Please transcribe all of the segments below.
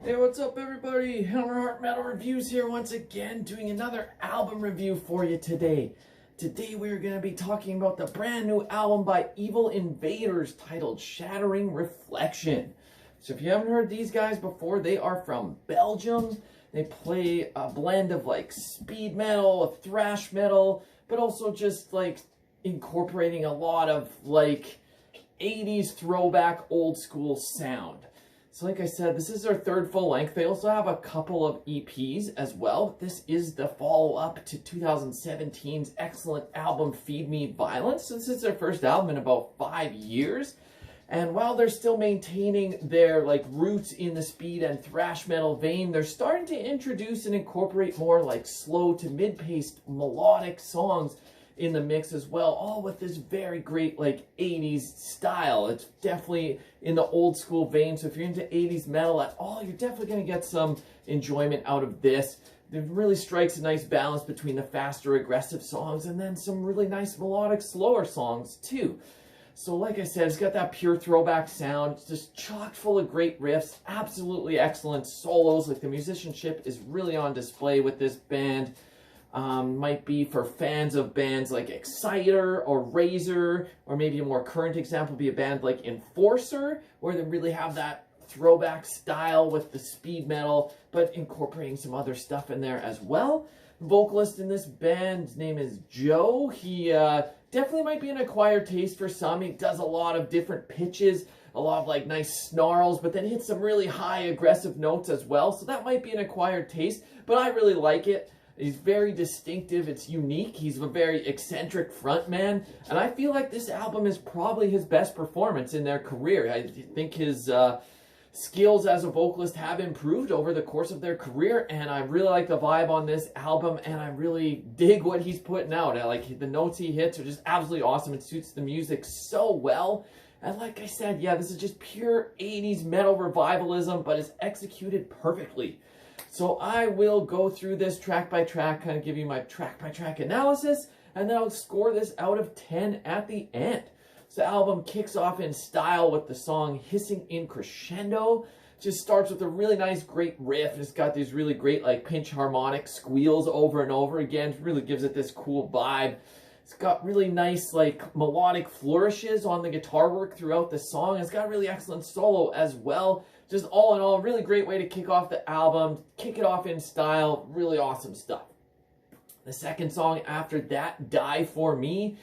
Hey, what's up everybody? Hammerheart Metal Reviews here once again, doing another album review for you today. Today we're going to be talking about the brand new album by Evil Invaders titled Shattering Reflection. So if you haven't heard these guys before, they are from Belgium. They play a blend of like speed metal, thrash metal, but also just like incorporating a lot of like 80s throwback old school sound. So like I said, this is their third full length. They also have a couple of EPs as well. This is the follow-up to 2017's excellent album Feed Me Violence. This is their first album in about 5 years. And while they're still maintaining their like roots in the speed and thrash metal vein, they're starting to introduce and incorporate more like slow to mid-paced melodic songs in the mix as well, all with this very great like 80s style. It's definitely in the old school vein, so if you're into 80s metal at all, you're definitely going to get some enjoyment out of this. It really strikes a nice balance between the faster aggressive songs and then some really nice melodic slower songs too. So like I said, it's got that pure throwback sound. It's just chock full of great riffs, absolutely excellent solos. Like the musicianship is really on display with this band. Might be for fans of bands like Exciter or Razor, or maybe a more current example would be a band like Enforcer, where they really have that throwback style with the speed metal, but incorporating some other stuff in there as well. The vocalist in this band's name is Joe. He definitely might be an acquired taste for some. He does a lot of different pitches, a lot of like nice snarls, but then hits some really high aggressive notes as well. So that might be an acquired taste, but I really like it. He's very distinctive, it's unique, he's a very eccentric frontman, and I feel like this album is probably his best performance in their career. I think his skills as a vocalist have improved over the course of their career, and I really like the vibe on this album, and I really dig what he's putting out. I like the notes he hits are just absolutely awesome. It suits the music so well. And like I said, yeah, this is just pure 80s metal revivalism, but it's executed perfectly. So I will go through this track by track, kind of give you my track by track analysis, and then I'll score this out of 10 at the end. So the album kicks off in style with the song Hissing in Crescendo. Just starts with a really nice, great riff, and it's got these really great like pinch harmonic squeals over and over again. It really gives it this cool vibe. It's got really nice like melodic flourishes on the guitar work throughout the song. It's got a really excellent solo as well. Just all in all, really great way to kick off the album, kick it off in style, really awesome stuff. The second song after that, Die For Me,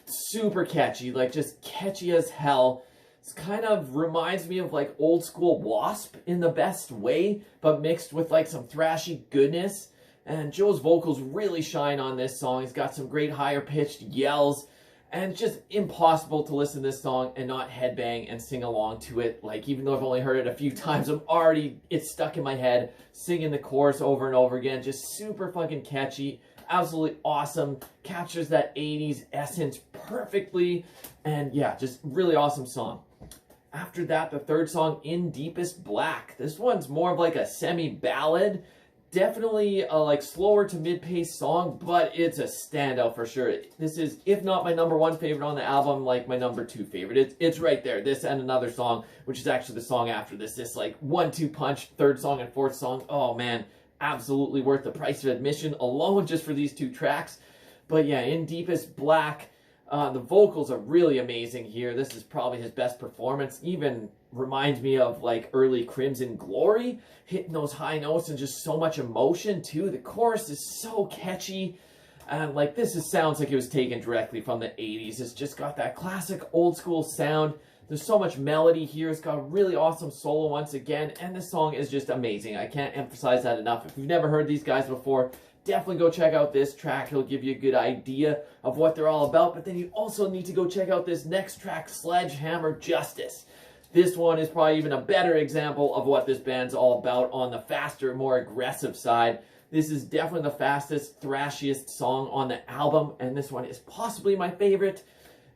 super catchy, like just catchy as hell. It kind of reminds me of like old school Wasp in the best way, but mixed with like some thrashy goodness. And Joe's vocals really shine on this song. He's got some great higher pitched yells. And it's just impossible to listen to this song and not headbang and sing along to it. Like, even though I've only heard it a few times, it's stuck in my head, singing the chorus over and over again. Just super fucking catchy, absolutely awesome, captures that 80s essence perfectly, and yeah, just really awesome song. After that, the third song, In Deepest Black. This one's more of like a semi-ballad. Definitely a like slower to mid-paced song, but it's a standout for sure. This is, if not my #1 favorite on the album, like my #2 favorite. It's right there. This and another song, which is actually the song after this. This like 1-2 punch, third song and fourth song. Oh man, absolutely worth the price of admission alone just for these two tracks. But yeah, In Deepest Black, the vocals are really amazing here. This is probably his best performance. Even reminds me of like early Crimson Glory, hitting those high notes and just so much emotion too. The chorus is so catchy, and like sounds like it was taken directly from the 80s. It's just got that classic old school sound. There's so much melody here. It's got a really awesome solo once again, and this song is just amazing. I can't emphasize that enough. If you've never heard these guys before, definitely go check out this track. It'll give you a good idea of what they're all about. But then you also need to go check out this next track, Sledgehammer Justice. This one is probably even a better example of what this band's all about on the faster, more aggressive side. This is definitely the fastest, thrashiest song on the album, and this one is possibly my favorite.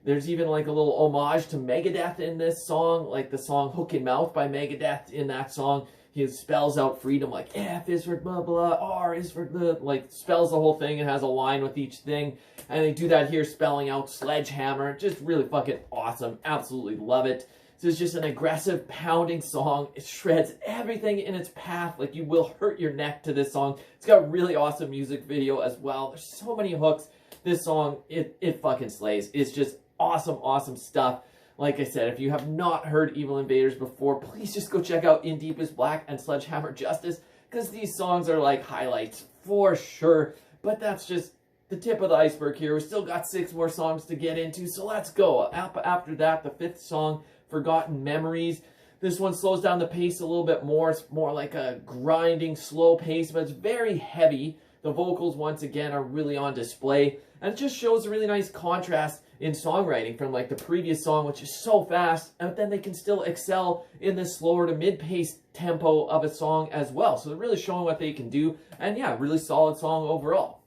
There's even like a little homage to Megadeth in this song, like the song Hook and Mouth by Megadeth. In that song, he spells out freedom, like F is for blah blah, R is for the, like spells the whole thing and has a line with each thing. And they do that here, spelling out sledgehammer. Just really fucking awesome. Absolutely love it. So it's just an aggressive, pounding song. It shreds everything in its path. Like, you will hurt your neck to this song. It's got a really awesome music video as well. There's so many hooks. This song, it fucking slays. It's just awesome, awesome stuff. Like I said, if you have not heard Evil Invaders before, please just go check out In Deepest Black and Sledgehammer Justice, because these songs are like highlights for sure. But that's just the tip of the iceberg here. We still got 6 more songs to get into, so let's go. After that, the 5th song, Forgotten Memories. This one slows down the pace a little bit more. It's more like a grinding, slow pace, but it's very heavy. The vocals, once again, are really on display. And it just shows a really nice contrast in songwriting from like the previous song, which is so fast, and then they can still excel in this slower to mid-paced tempo of a song as well. So they're really showing what they can do. And yeah, really solid song overall.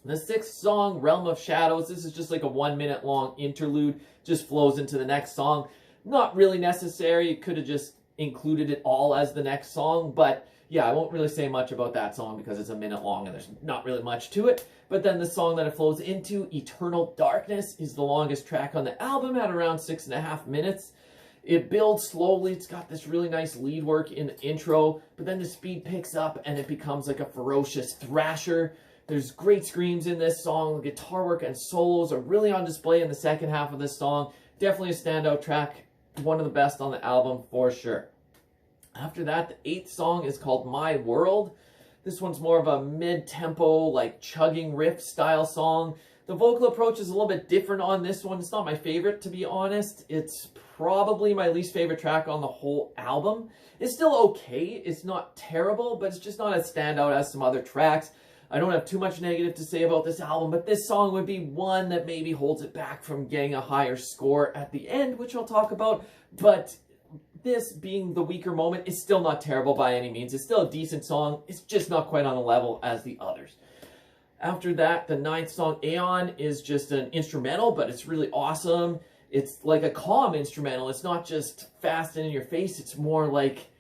The 6th song, Realm of Shadows. This is just like a 1-minute long interlude. Just flows into the next song. Not really necessary. You could have just included it all as the next song, but yeah, I won't really say much about that song because it's a minute long and there's not really much to it. But then the song that it flows into, Eternal Darkness, is the longest track on the album at around 6.5 minutes. It builds slowly. It's got this really nice lead work in the intro, but then the speed picks up and it becomes like a ferocious thrasher. There's great screams in this song. The guitar work and solos are really on display in the second half of this song. Definitely a standout track. One of the best on the album for sure. After that, the 8th song is called My World. This one's more of a mid-tempo, like chugging riff style song. The vocal approach is a little bit different on this one. It's not my favorite, to be honest. It's probably my least favorite track on the whole album. It's still okay. It's not terrible, but it's just not as standout as some other tracks. I don't have too much negative to say about this album, but this song would be one that maybe holds it back from getting a higher score at the end, which I'll talk about. But this being the weaker moment is still not terrible by any means. It's still a decent song. It's just not quite on the level as the others. After that, the 9th song, Aeon, is just an instrumental, but it's really awesome. It's like a calm instrumental. It's not just fast and in your face. It's more like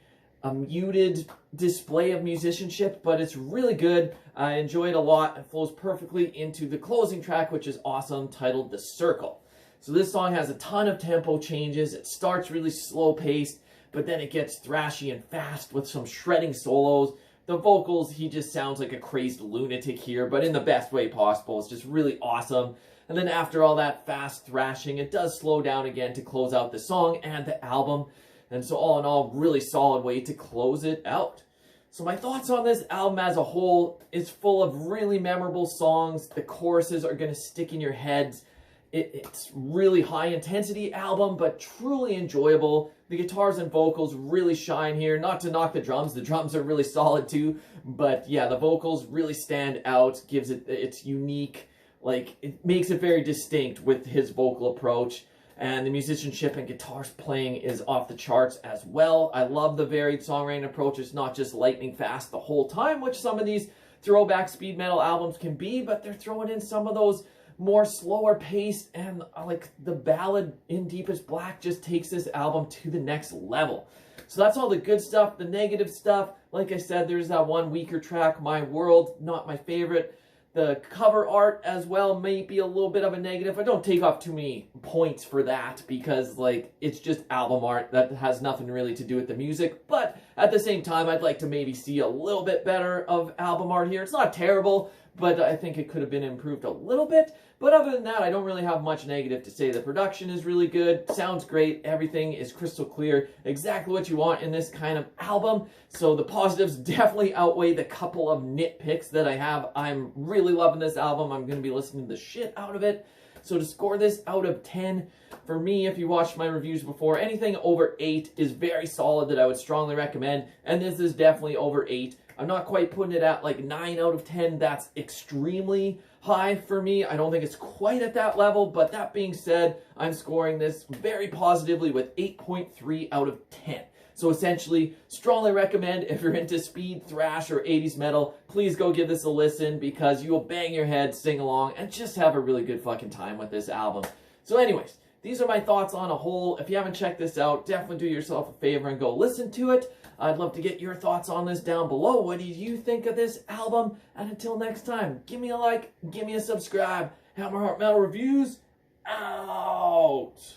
a muted display of musicianship, but it's really good. I enjoy it a lot. It flows perfectly into the closing track, which is awesome, titled The Circle. So this song has a ton of tempo changes. It starts really slow paced, but then it gets thrashy and fast with some shredding solos. The vocals, he just sounds like a crazed lunatic here, but in the best way possible. It's just really awesome. And then after all that fast thrashing, it does slow down again to close out the song and the album. And so all in all, really solid way to close it out. So my thoughts on this album as a whole is full of really memorable songs. The choruses are going to stick in your heads. It's really high intensity album, but truly enjoyable. The guitars and vocals really shine here. Not to knock the drums. The drums are really solid too. But yeah, the vocals really stand out. Gives it its unique, like, it makes it very distinct with his vocal approach. And the musicianship and guitars playing is off the charts as well. I love the varied songwriting approach. It's not just lightning fast the whole time, which some of these throwback speed metal albums can be, but they're throwing in some of those more slower paced, and like the ballad In Deepest Black just takes this album to the next level. So that's all the good stuff. The negative stuff, like I said, there's that one weaker track, My World, not my favorite. The cover art as well may be a little bit of a negative. I don't take off too many points for that because, like, it's just album art that has nothing really to do with the music. But at the same time, I'd like to maybe see a little bit better of album art here. It's not terrible, but I think it could have been improved a little bit. But other than that, I don't really have much negative to say. The production is really good, sounds great, everything is crystal clear, exactly what you want in this kind of album. So the positives definitely outweigh the couple of nitpicks that I have. I'm really loving this album. I'm going to be listening to the shit out of it. So to score this out of 10, for me, if you watched my reviews before, anything over 8 is very solid that I would strongly recommend. And this is definitely over 8. I'm not quite putting it at like 9 out of 10. That's extremely high for me. I don't think it's quite at that level, but that being said, I'm scoring this very positively with 8.3 out of 10. So essentially, strongly recommend if you're into speed, thrash, or 80s metal, please go give this a listen because you will bang your head, sing along, and just have a really good fucking time with this album. So anyways, these are my thoughts on a whole. If you haven't checked this out, definitely do yourself a favor and go listen to it. I'd love to get your thoughts on this down below. What do you think of this album? And until next time, give me a like, give me a subscribe. Hammerheart Metal Reviews, out!